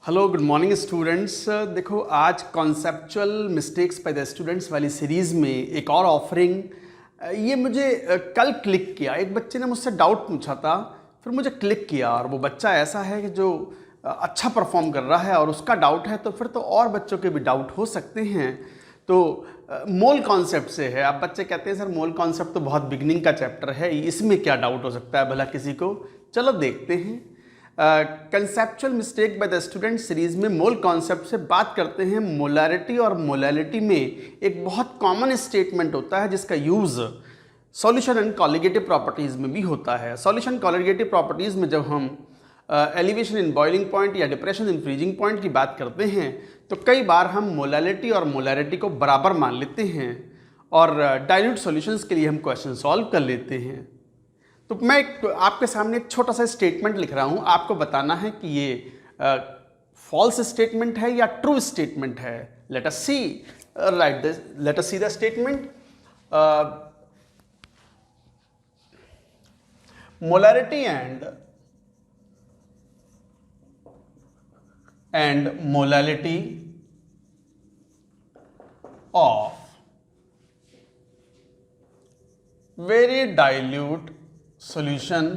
Hello good morning students. देखो आज conceptual mistakes by the students वाली सीरीज़ में एक और ऑफरिंग ये मुझे कल क्लिक किया। एक बच्चे ने मुझसे डाउट पूछा था, फिर मुझे क्लिक किया और वो बच्चा ऐसा है कि जो अच्छा परफॉर्म कर रहा है और उसका डाउट है तो फिर तो और बच्चों के भी डाउट हो सकते हैं। तो मोल कॉन्सेप्ट से है। अब बच्चे कहते हैं सर मोल कॉन्सेप्ट तो बहुत बिगनिंग का चैप्टर है, इसमें क्या डाउट हो सकता है भला किसी को। चलो देखते हैं। Conceptual mistake by the student series में मोल कॉन्सेप्ट से बात करते हैं। मोलैरिटी और मोलैलिटी में एक बहुत कॉमन स्टेटमेंट होता है जिसका use solution and colligative properties में भी होता है। सॉल्यूशन कॉलिगेटिव प्रॉपर्टीज़ में जब हम एलिवेशन इन बॉइलिंग पॉइंट या डिप्रेशन इन फ्रीजिंग पॉइंट की बात करते हैं तो कई बार हम मोलैलिटी और मोलैरिटी को बराबर मान लेते हैं और डाइल्यूट सॉल्यूशंस के लिए हम क्वेश्चन सॉल्व कर लेते हैं। तो मैं आपके सामने एक छोटा सा स्टेटमेंट लिख रहा हूँ, आपको बताना है कि ये फॉल्स स्टेटमेंट है या ट्रू स्टेटमेंट है। Let us see the statement. Molarity and molality of very dilute solution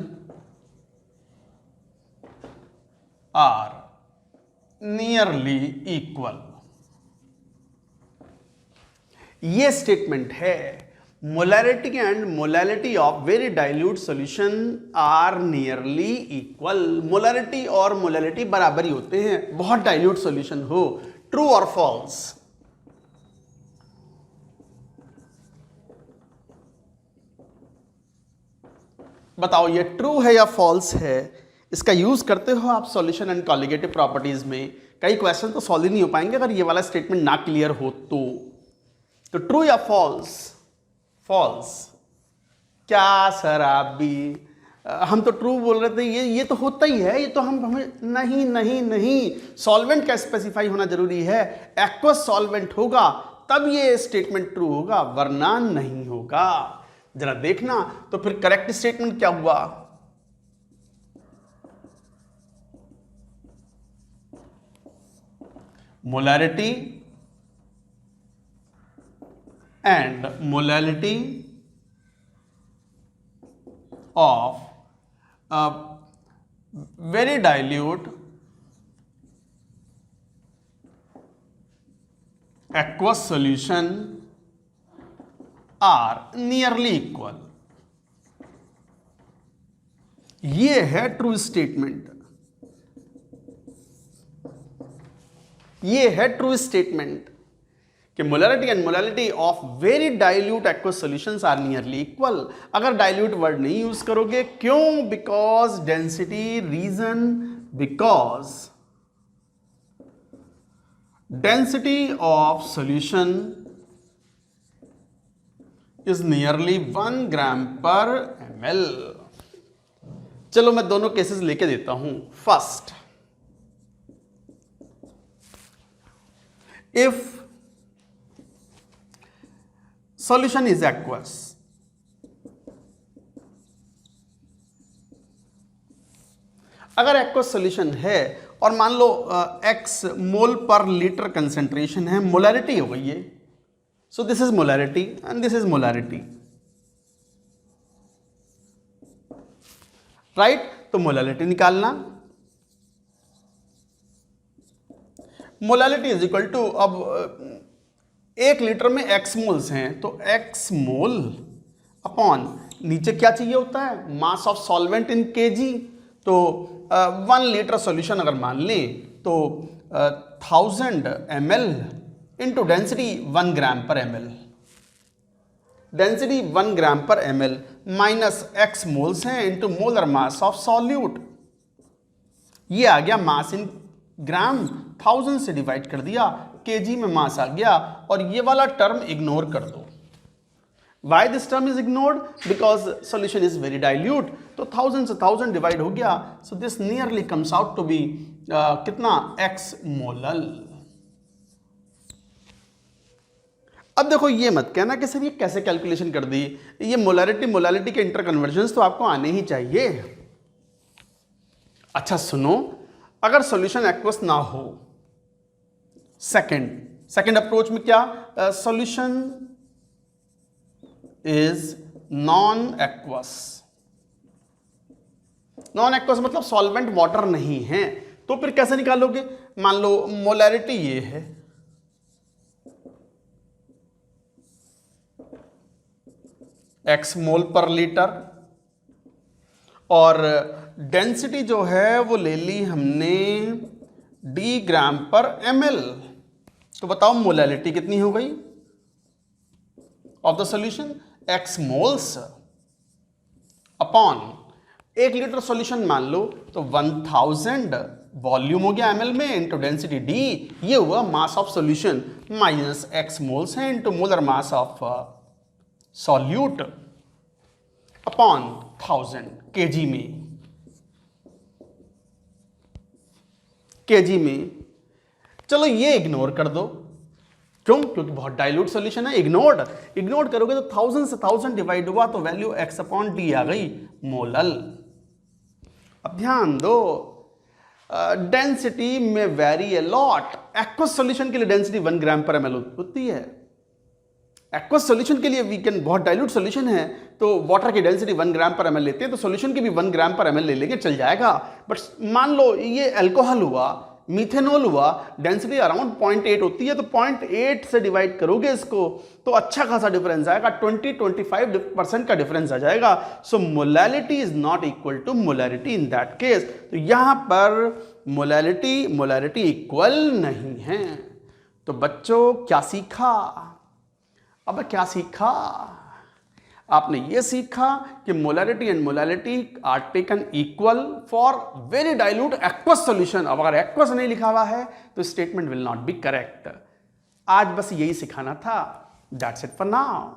are nearly equal। ये स्टेटमेंट है molarity and molality of very dilute solution are nearly equal. Molarity और molality बराबर ही होते हैं, बहुत डाइल्यूट सॉल्यूशन हो। ट्रू और फॉल्स? बताओ ये ट्रू है या फॉल्स है। इसका यूज करते हो आप सॉल्यूशन एंड कॉलिगेटिव प्रॉपर्टीज में। कई क्वेश्चन तो सॉल्व ही नहीं हो पाएंगे अगर ये वाला स्टेटमेंट ना क्लियर हो तो ट्रू या फॉल्स? फॉल्स। क्या सर आप भी, हम तो ट्रू बोल रहे थे। ये तो होता ही है, ये तो हमें नहीं सॉल्वेंट का स्पेसिफाई होना जरूरी है। एक्वस सॉल्वेंट होगा तब ये स्टेटमेंट ट्रू होगा, वरना नहीं होगा। जरा देखना तो फिर करेक्ट स्टेटमेंट क्या हुआ। Molarity and molality of a very dilute aqueous solution are nearly equal। ये है ट्रू स्टेटमेंट। ये है ट्रू स्टेटमेंट कि molarity and molality of very dilute aqueous solutions are nearly equal. अगर डाइल्यूट वर्ड नहीं use करोगे, क्यों? Because density, reason because density of solution is nearly 1 gram per ml। चलो मैं दोनों केसेस लेके देता हूं। First, if solution is aqueous, अगर एक्वस सॉल्यूशन है और मान लो x मोल पर लीटर कंसेंट्रेशन है, मोलैरिटी हो गई है। So this is molarity and this is molarity, right? तो मोलैरिटी निकालना। मोलैलिटी इज इक्वल टू, अब 1 लीटर में x मोल्स हैं तो x मोल अपॉन नीचे क्या चाहिए होता है, mass of solvent in kg। तो 1 लीटर सॉल्यूशन अगर मान लें तो 1000 ml into density 1 gram per ml। Density 1 gram per ml minus x moles हैं into molar mass of solute. ये आ गया मास इन ग्राम, 1000 से डिवाइड कर दिया, केजी में मास आ गया। और ये वाला टर्म इग्नोर कर दो। Why this term is ignored? Because solution is very dilute. तो 1000 से 1000 डिवाइड हो गया। So this nearly comes out to be कितना, x मोलल। अब देखो ये मत कहना कि सर ये कैसे कैलकुलेशन कर दी। ये मोलैरिटी के इंटर कन्वर्जन्स तो आपको आने ही चाहिए। अच्छा सुनो, अगर सॉल्यूशन एक्वस ना हो। सेकंड अप्रोच में क्या, solution is non aqueous. Non aqueous मतलब सॉल्वेंट वाटर नहीं है, तो फिर कैसे निकालोगे? मान लो मोलैरिटी ये है, x मोल पर लीटर, और डेंसिटी जो है वो ले ली हमने d ग्राम पर ml। तो बताओ मोलैरिटी कितनी हो गई of the solution? x moles upon 1 litre solution मान लो तो 1000 वॉल्यूम हो गया ml में इंटू डेंसिटी d, ये हुआ mass of solution minus x moles है into molar mass of solute upon 1000 kg में। चलो ये इग्नोर कर दो, क्यों? क्योंकि बहुत डाइल्यूट सॉल्यूशन है। इग्नोर करोगे तो 1000 से 1000 डिवाइड हुआ तो वैल्यू x अपॉन डी आ गई मोलल। अब ध्यान दो, डेंसिटी में very a lot. Aqueous solution के लिए डेंसिटी 1 ग्राम पर ml होती है। एक्वस सॉल्यूशन के लिए वीकेंड बहुत डाइल्यूट सॉल्यूशन है तो वाटर की डेंसिटी 1 ग्राम पर ml लेते हैं, तो सॉल्यूशन की भी 1 ग्राम पर ml ले लेंगे, चल जाएगा। बट मान लो ये अल्कोहल हुआ, मिथेनॉल हुआ, डेंसिटी अराउंड 0.8 होती है, तो 0.8 से डिवाइड करोगे इसको तो अच्छा खासा डिफरेंस आएगा, 20-25% का डिफरेंस आ जाएगा। So molality is not equal to molarity in that case. तो यहां पर मोलैरिटी इक्वल नहीं है। तो बच्चों क्या सीखा? अब क्या सीखा आपने? ये सीखा कि molarity and molality are taken equal for very dilute aqueous solution. अब अगर एक्वस नहीं लिखा हुआ है तो statement will not be correct. आज बस यही सिखाना था। That's it for now.